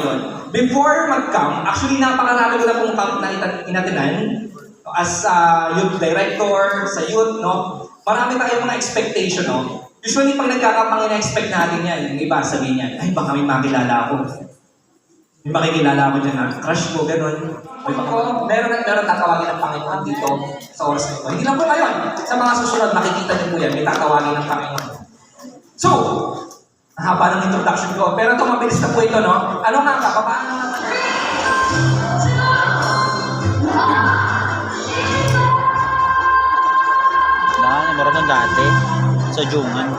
ngayon. Before mag-camp, actually napakarami ko na pong camp na inatinan as youth director, sa youth, no? Marami tayong mga expectation, no? Usually, pag nagka-camp, ang ina-expect natin yan, yung iba sabihin niyan, ay baka may makilala ako. May makikilala ako dyan na crush ko, gano'n. Meron tatawagin ng Panginoon dito sa oras nito. Hindi lang po ngayon. Sa mga susunod, makikita niyo po yan, may tatawagin ng Panginoon. So, haba ng introduction ko. Pero ito, mabilis na po ito, no? Ano nga ka? Paano naman? Meron ng dati sa Jungan.